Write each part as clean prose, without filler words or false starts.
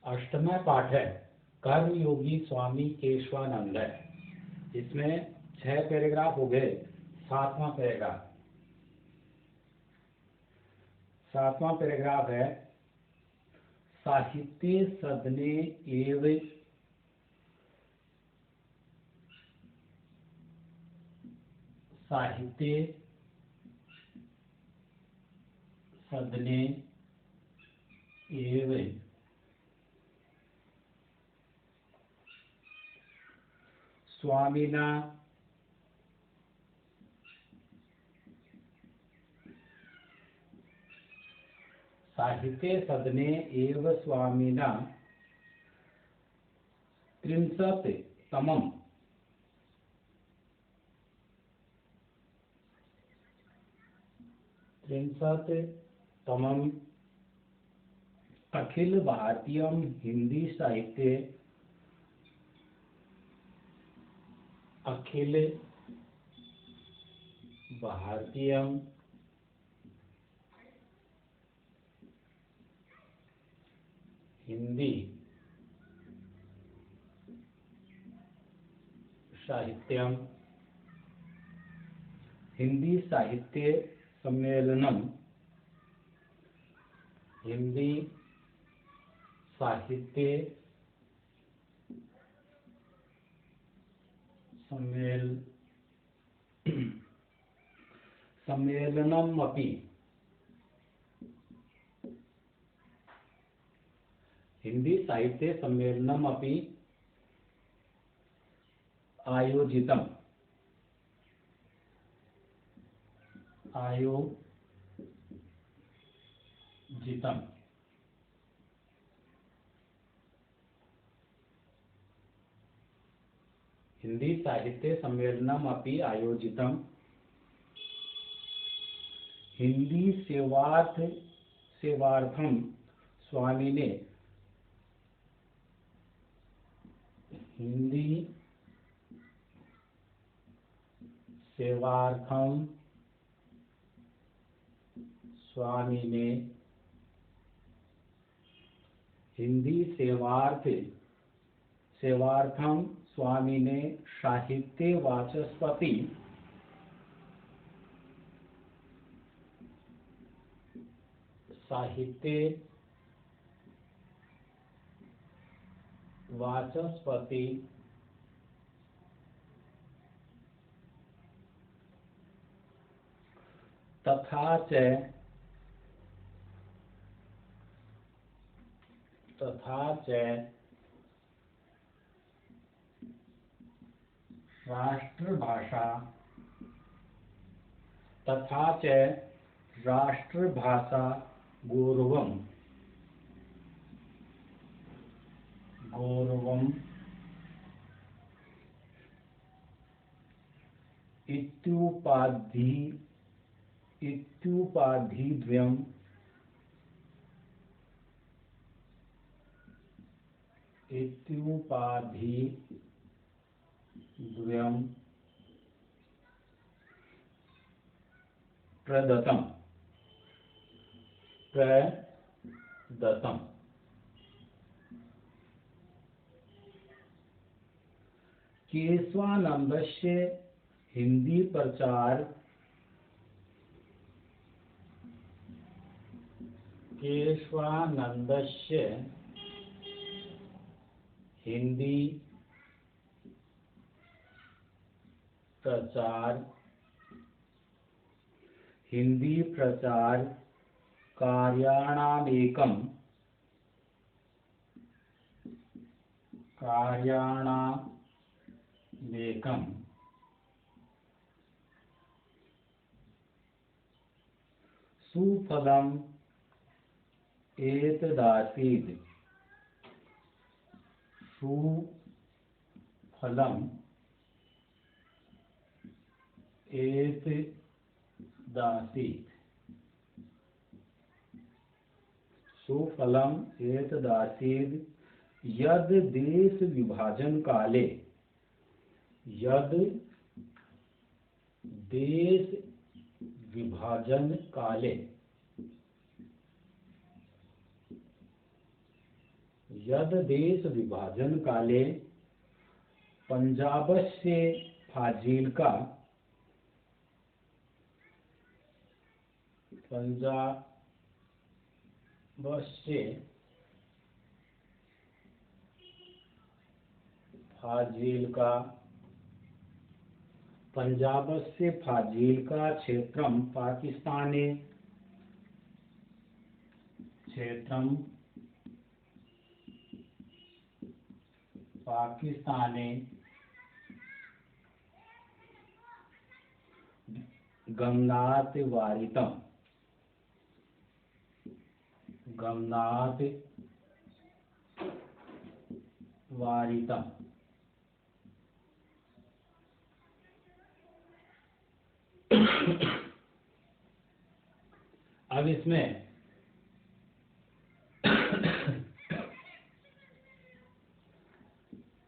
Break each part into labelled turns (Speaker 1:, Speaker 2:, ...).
Speaker 1: अष्टमा पाठ है कर्मयोगी स्वामी केशवानंद है। इसमें 6 पैराग्राफ हो गए। सातवां पैराग्राफ है साहित्य सदने एव साहित्य सदने एव स्वामिना साहित्य सदने एव स्वामिना 33तमम् अखिल भारतीय हिंदी साहित्य अखिल भारतीय हिंदी साहित्यम हिंदी साहित्य सम्मेलनम हिंदी साहित्य सम्मेलनमपि हिंदी साहित्य सम्मेलनमपि आयोजितम् हिंदी साहित्य सम्मेलनमपि आयोजितम् हिंदी सेवार्थम स्वामिने हिंदी सेवार्थम स्वामिने हिंदी सेवार्थम स्वामिने साहित्य वाचस्पति तथा च राष्ट्रभाषा गौरवम् इत्युपाधिद्वयम् प्रदत्तम् केशवानंदस्य हिंदी प्रचार हिंदी प्रचार कार्याणामेकम् सुफलम् एतदासीत् सुफलम् एतदासीत् यद देश विभाजन काले यद देश विभाजन काले पंजाबस्य फाजिल्का पंजाबस्य फाजिल्का क्षेत्रं पाकिस्ताने गमनात् वारितम् अब इसमें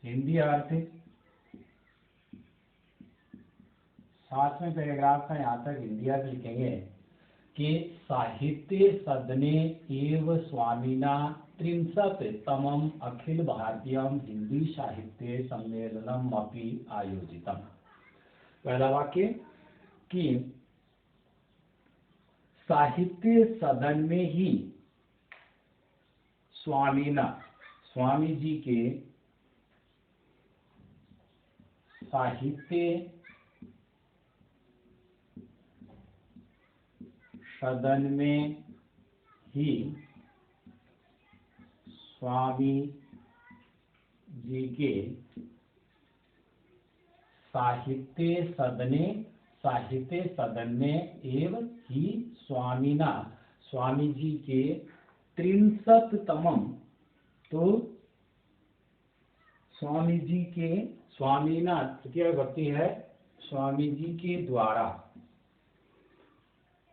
Speaker 1: हिंदी अर्थ 7वें पैराग्राफ का यहाँ तक हिंदी अर्थ लिखेंगे कि साहित्य सदने एव स्वामिना 33तमम् अखिल भारतीय हिंदी साहित्य सम्मेलनम अपि आयोजितम्। पहला वाक्य कि साहित्य सदन में ही स्वामी जी के साहित्य सदन में ही स्वामी जी के साहित्य सदन में एवं ही स्वामी जी के 63तमम्, तो स्वामी जी के स्वामीना तृतीय विभक्ति है, स्वामी जी के द्वारा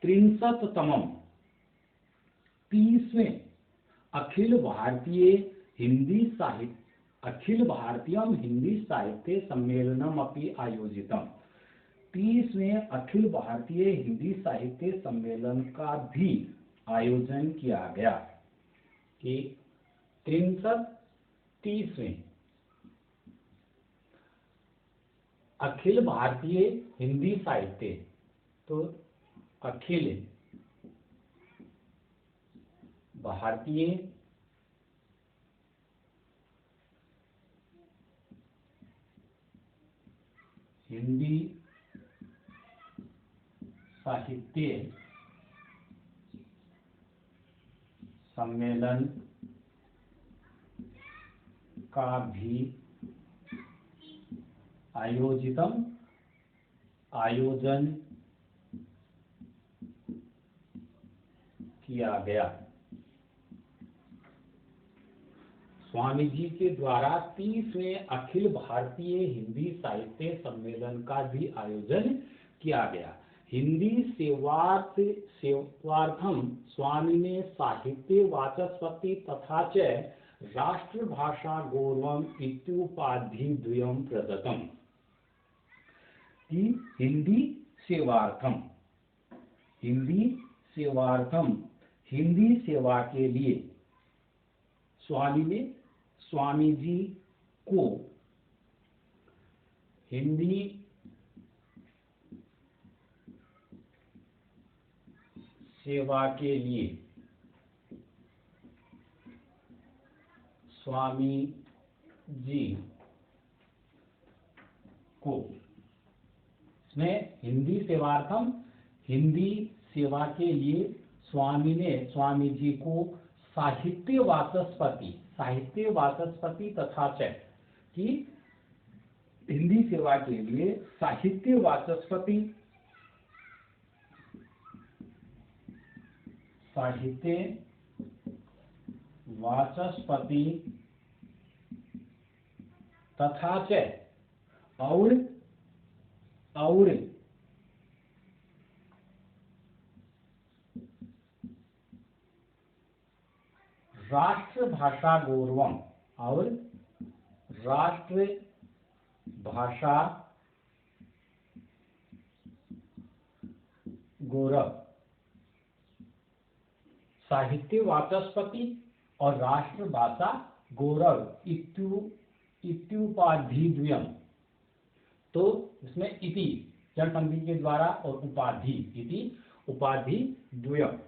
Speaker 1: 63तमम् 30वें अखिल भारतीय हिंदी साहित्य सम्मेलनम अपि आयोजितम्। 30वें अखिल भारतीय हिंदी साहित्य सम्मेलन का भी आयोजन किया गया। कि 30वें अखिल भारतीय हिंदी साहित्य, तो अखिल भारतीय हिंदी साहित्य सम्मेलन का भी आयोजन किया गया। स्वामी जी के द्वारा 30वें अखिल भारतीय हिंदी साहित्य सम्मेलन का भी आयोजन किया गया। हिंदी सेवार्थम स्वामी ने साहित्य वाचस्पति तथा च राष्ट्रभाषा गौरवम इत्युपाधिद्वयम् प्रदत्तम्। हिंदी सेवा के लिए स्वामी जी को हिंदी सेवा के लिए स्वामी जी को, इसमें हिंदी सेवार्थम हिंदी सेवा के लिए स्वामी जी को साहित्य वाचस्पति तथा च कि हिंदी सेवा के लिए साहित्य वाचस्पति तथा च और राष्ट्रभाषा गौरवम और राष्ट्रभाषा गौरव, साहित्य वाचस्पति और राष्ट्रभाषा गौरव इत्युपाधिद्वयम्। तो इसमें इति जन संधि के द्वारा और उपाधि इति उपाधि द्वयम्,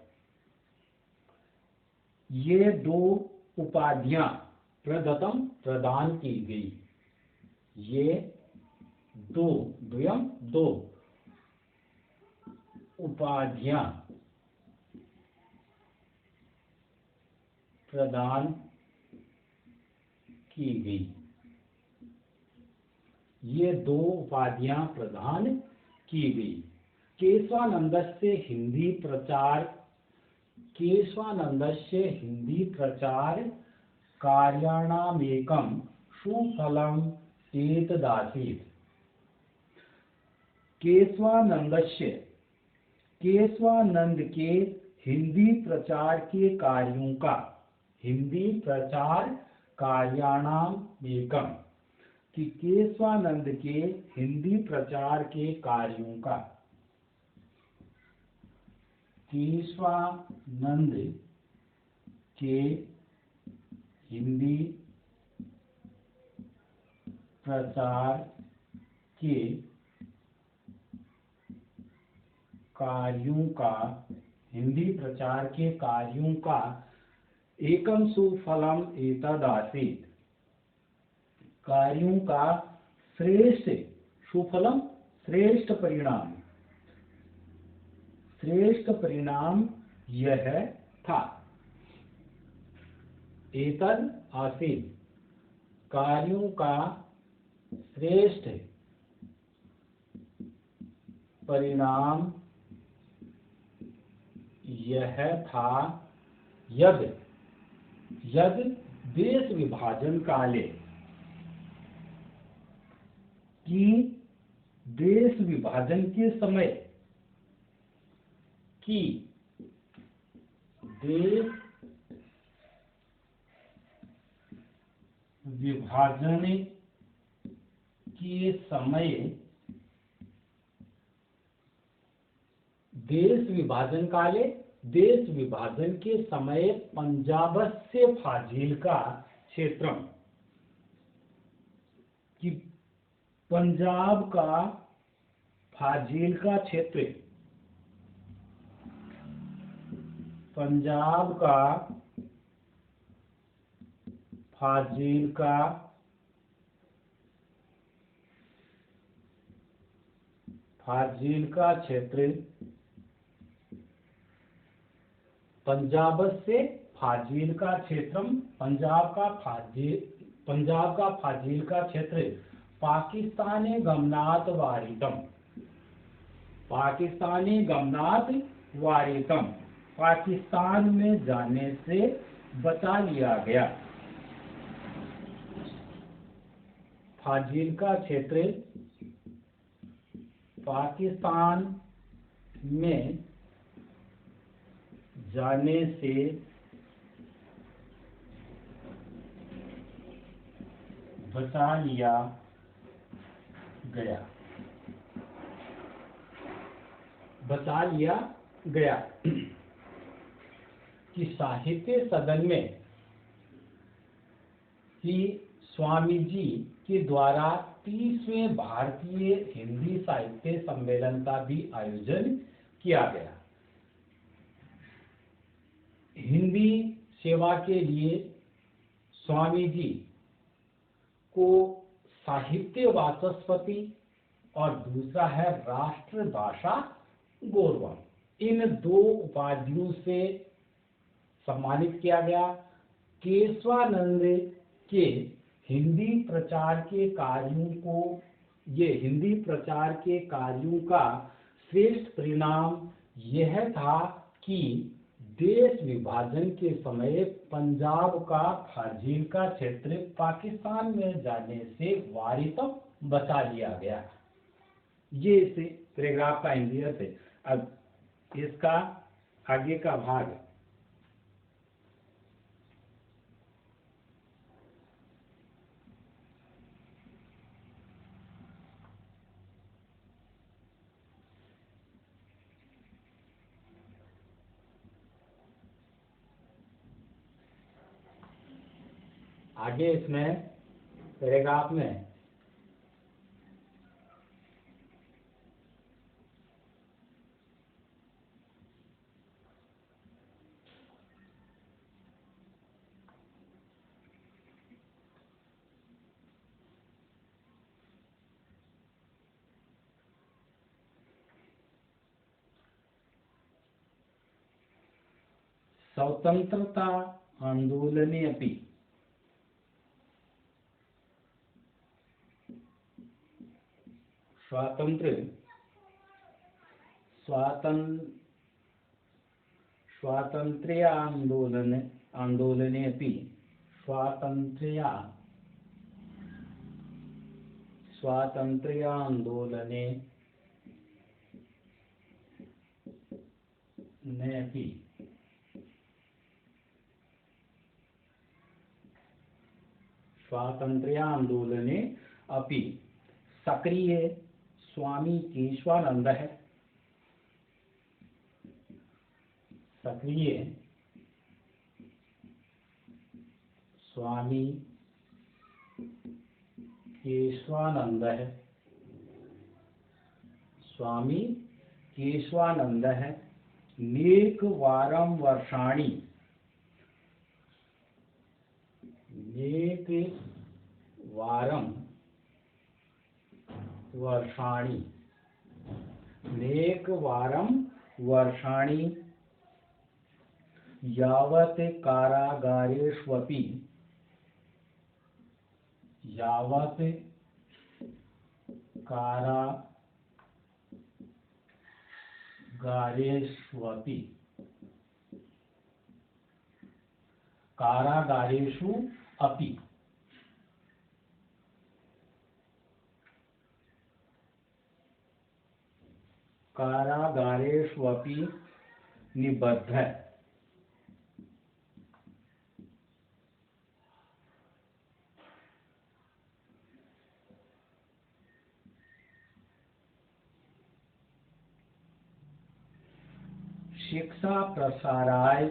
Speaker 1: ये दो उपाधियां प्रदान की गई। ये दो द्वयम् दो उपाधियां प्रदान की गई। ये दो उपाधियां प्रदान की गई। केशवानंदस्य हिंदी प्रचार कार्याणामेकं सुफलम् एतदासीत्। केशवानंद के हिंदी प्रचार कार्याणामेकं, कि केशवानंद के हिंदी प्रचार के कार्यों का, केशवानंद के हिंदी प्रचार के कार्यों का एकम सुफलम एतदासीत्। कार्यों का श्रेष्ठ सुफलम श्रेष्ठ परिणाम यह था। एतद आसीत्, कार्यों का श्रेष्ठ परिणाम यह था, यद देश विभाजन काले, कि देश विभाजन के समय, देश विभाजन के समय पंजाबस्य फाजिल्का क्षेत्रम, कि पंजाब का फाजिल्का क्षेत्र, फाजिल्का क्षेत्र, पंजाब से फाजिल्का क्षेत्रम, पंजाब का फाजिल्का क्षेत्र पाकिस्ताने गमनात् वारितम, पाकिस्तान में जाने से बचा लिया गया। फाजिल्का क्षेत्र पाकिस्तान में जाने से बचा लिया गया। कि साहित्य सदन में ही स्वामी जी के द्वारा 30वें भारतीय हिंदी साहित्य सम्मेलन का भी आयोजन किया गया। हिंदी सेवा के लिए स्वामी जी को साहित्य वाचस्पति और दूसरा है राष्ट्रभाषा गौरव, इन दो उपाधियों से सम्मानित किया गया। केशवानंद के हिंदी प्रचार के कार्यों का श्रेष्ठ परिणाम यह था कि देश विभाजन के समय पंजाब का फाजिल्का क्षेत्र पाकिस्तान में जाने से वारितम बचा लिया गया। ये इस पैराग्राफ का इंडियस है। अब इसका आगे का भाग, आगे इसमें पैराग्राफ में स्वतंत्रता आंदोलने अपि स्वातंत्र्य आंदोलने अपि स्वातंत्र्य आंदोलने अपि स्वातंत्र्य आंदोलने अपि सक्रिय स्वामी केशवानंद है। सक्रिय स्वामी केशवानंद है। स्वामी केशवानंद है। नेक वारं वर्षाणि नेक वारं वर्षाणि नेक वारं वर्षाणि यावत् कारागारेष्वपि यावत् कारागारेष्वपि कारागारेषु अपि कारागारेष्वपि निबद्ध शिक्षा प्रसाराय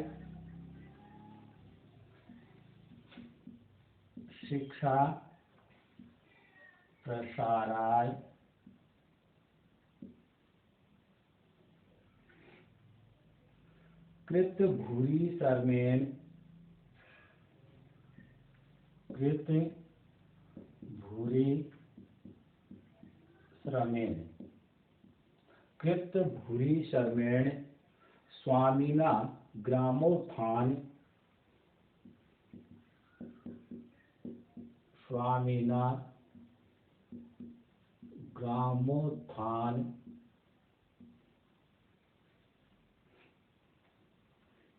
Speaker 1: कृत भूरि श्रमेण स्वामिना ग्रामोत्थान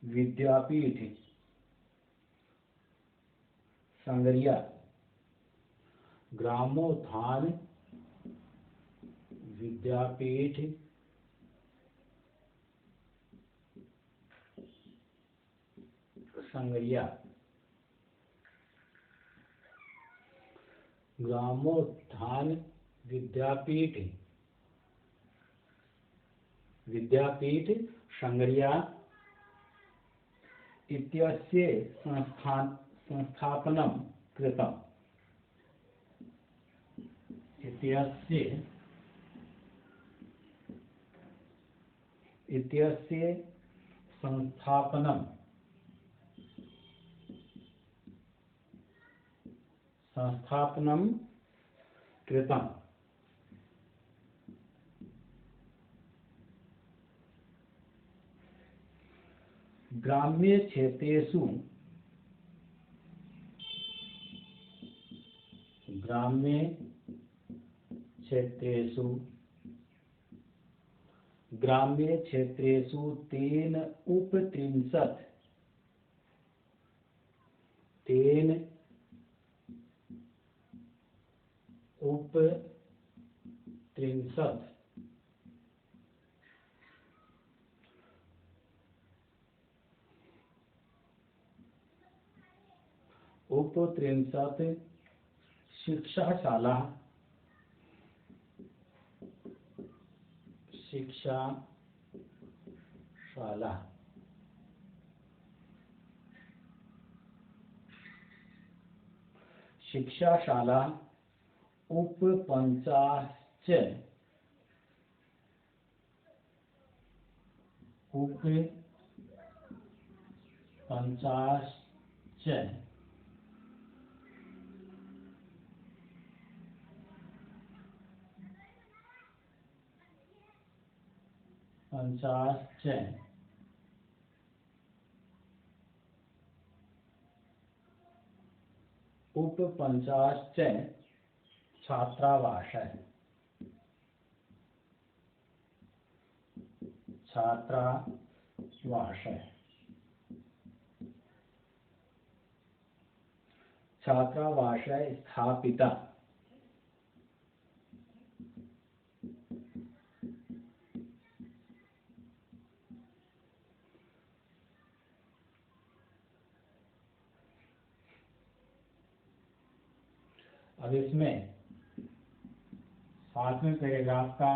Speaker 1: विद्यापीठ संगरिया ग्रामोत्थान विद्यापीठ संगरिया ग्रामोत्थान विद्यापीठ संगरिया इत्यस्य संस्थापनं कृतम्। इत्यस्य संस्थापनं कृतम्। ग्राम्य क्षेत्रेषु तेन उपत्रिंशत् शिक्षाशाला शिक्षाशाला उपपंचाश्च पंचाश्च उपपंचाश्च छात्रावास स्थापिता अब इसमें 7वें पैराग्राफ का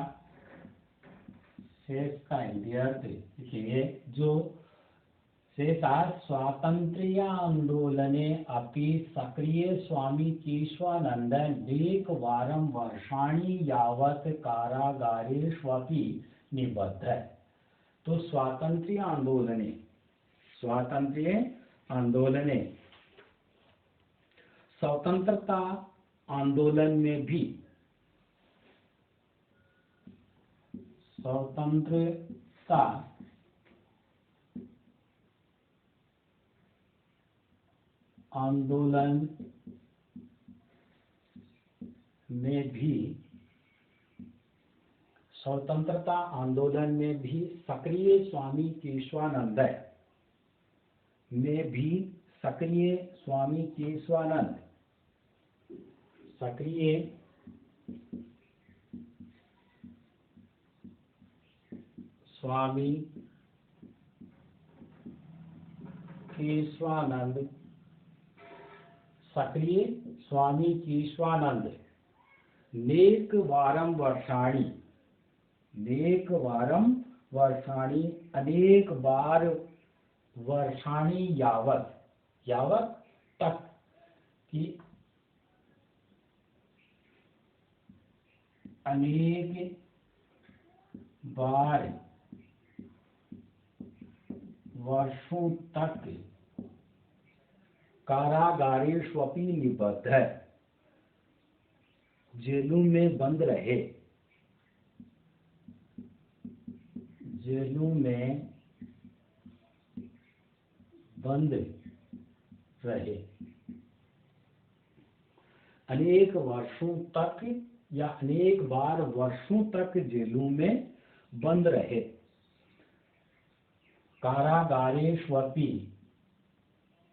Speaker 1: शेष का हिंदी अर्थ लिखेंगे। जो शेषा स्वातंत्र्य आंदोलने अपि सक्रिय स्वामी केशवानंद एकवारं वर्षाणि यावत् कारागारेष्वपि निबद्ध। तो स्वातंत्र्य आंदोलने स्वतंत्रता आंदोलन में भी स्वतंत्रता आंदोलन में भी सक्रिय स्वामी केशवानंद नेकवारं वर्षाणि अनेक बार वर्षाणि यावत तक कि अनेक बार वर्षों तक कारागारेष्वपि निबद्ध जेलों में बंद रहे। अनेक वर्षों तक या अनेक बार वर्षों तक जेलों में बंद रहे। कारागारेष्वपि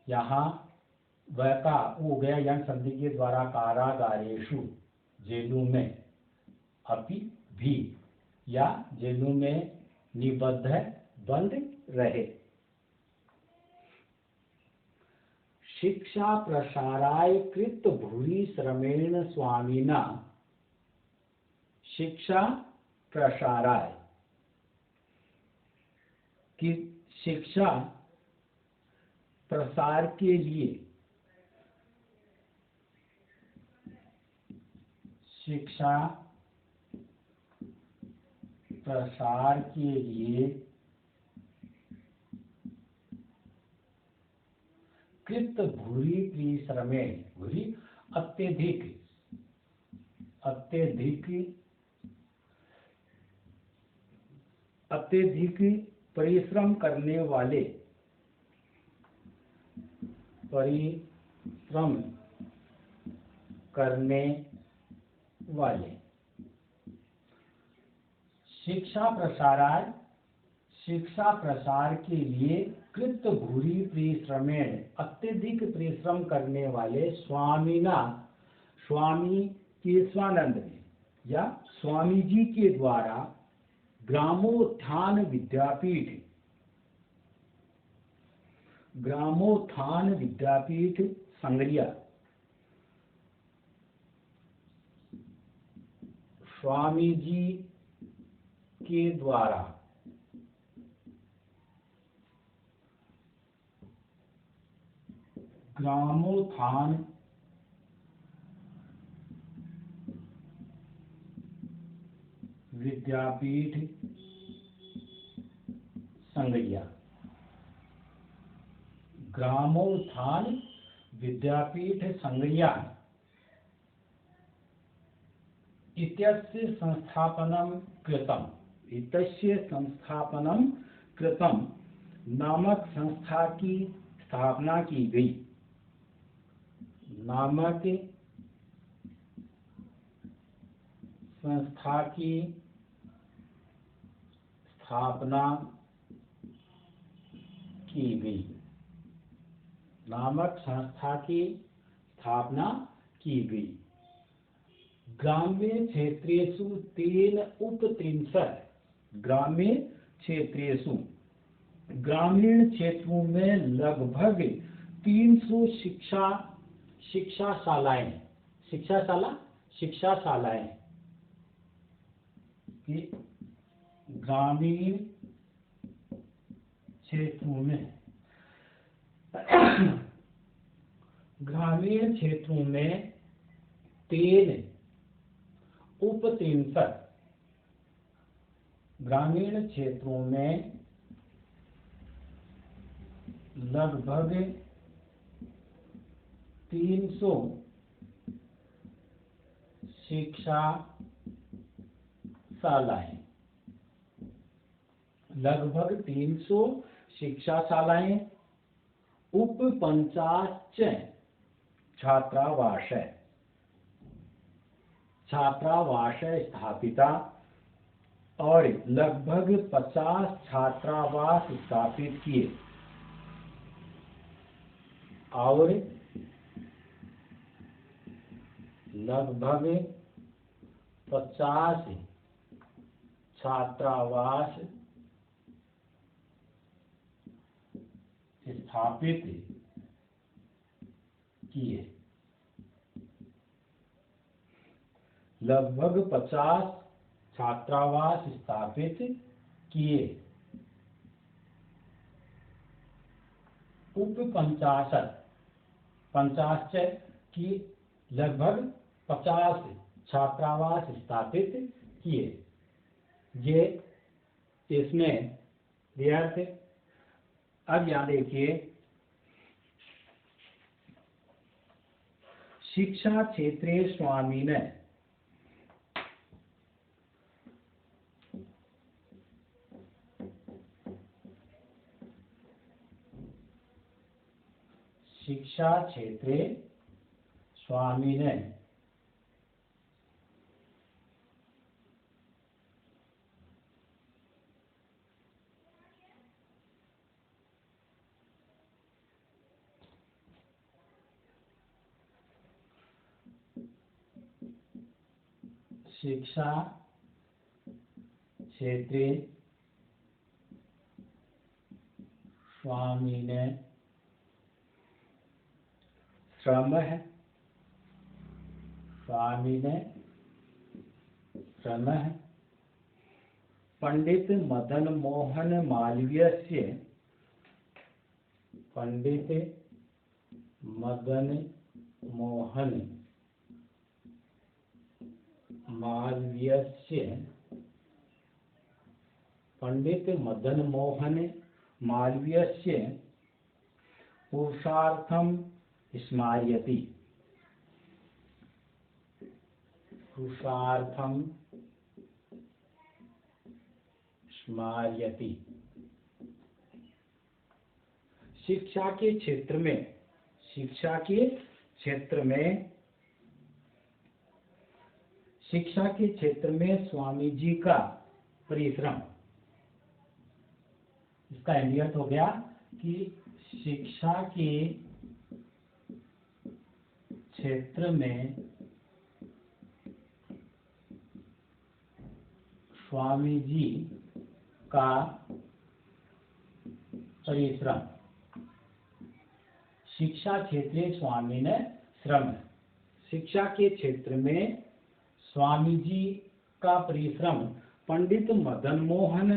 Speaker 1: यहाँ वैका हो गया यंग संधि के द्वारा कारागारेषु जेलों में, अपि भी या जेलों में निबद्ध बंद रहे। शिक्षा प्रसाराय कृत भूरि श्रमेण स्वामिना। शिक्षा प्रसाराय कि शिक्षा प्रसार के लिए कृत भूरि परिश्रमेण, भूरि अत्यधिक परिश्रम करने वाले शिक्षा प्रसार के लिए कृत भूरि परिश्रमेण अत्यधिक परिश्रम करने वाले स्वामी केशवानंद ने या स्वामी जी के द्वारा ग्रामोत्थान विद्यापीठ संग्रिया स्वामी जी के द्वारा ग्रामोत्थान विद्यापीठ संज्ञा, ग्रामोत्थान विद्यापीठ संज्ञा इत्यस्य संस्थापनं कृतं नामक संस्था की स्थापना की गई। नामक संस्था की स्थापना की गई। नामक संस्था की स्थापना की गई। ग्राम्य क्षेत्रेषु तेन उपत्रिंशत्, ग्राम्य क्षेत्रेषु ग्रामीण क्षेत्रों में लगभग 300 शिक्षाशालाएं ग्रामीण क्षेत्रों में तेन उपत्रिंशत्, ग्रामीण क्षेत्रों में लगभग 300 शिक्षाशालाएं, लगभग 300 शिक्षाशालाएं, उप 50 छात्रावास स्थापिता और लगभग 50 छात्रावास स्थापित किए और लगभग 50 छात्रावास स्थापित किए। लगभग 50 छात्रावास स्थापित किए। उप 50 की लगभग 50 छात्रावास स्थापित किए। ये इसमें दिया थे। अब यहाँ देखिए, शिक्षा क्षेत्रे स्वामिने शिक्षा क्षेत्रे स्वामिने शिक्षा क्षेत्रे स्वामिने श्रमः पंडित मदन मोहन मालवीयस्य पंडित मदन मोहन मालवीयस्य पुरुषार्थम स्मारयति। शिक्षा के क्षेत्र में स्वामी जी का परिश्रम। इसका अर्थ हो गया कि शिक्षा के क्षेत्र में स्वामी जी का परिश्रम। शिक्षा क्षेत्रे स्वामिने श्रम। शिक्षा के क्षेत्र में स्वामी जी का परिश्रम पंडित मदन मोहन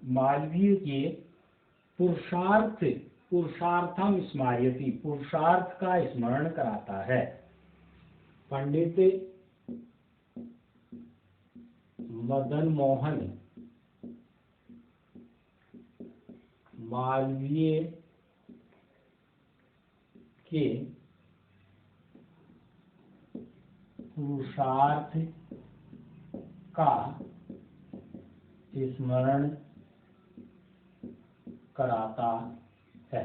Speaker 1: मालवीय के पुरुषार्थम स्मारयति, पुरुषार्थ का स्मरण कराता है। पंडित मदन मोहन मालवीय के पुरुषार्थ का स्मरण कराता है।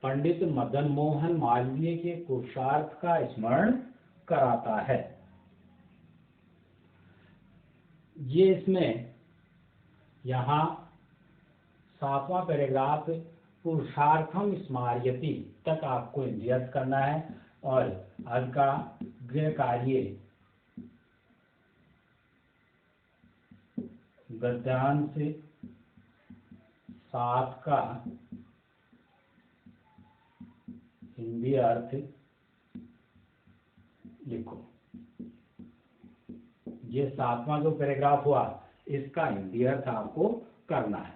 Speaker 1: पंडित मदन मोहन मालवीय के पुरुषार्थ का स्मरण कराता है। ये इसमें यहाँ 7वां पैराग्राफ पुरुषार्थम स्मार्यति तक आपको इंद्रियत करना है और आज का गृह कार्य गद्यांश 7 का हिंदी अर्थ लिखो। ये 7वां जो पैराग्राफ हुआ इसका हिंदी अर्थ आपको करना है।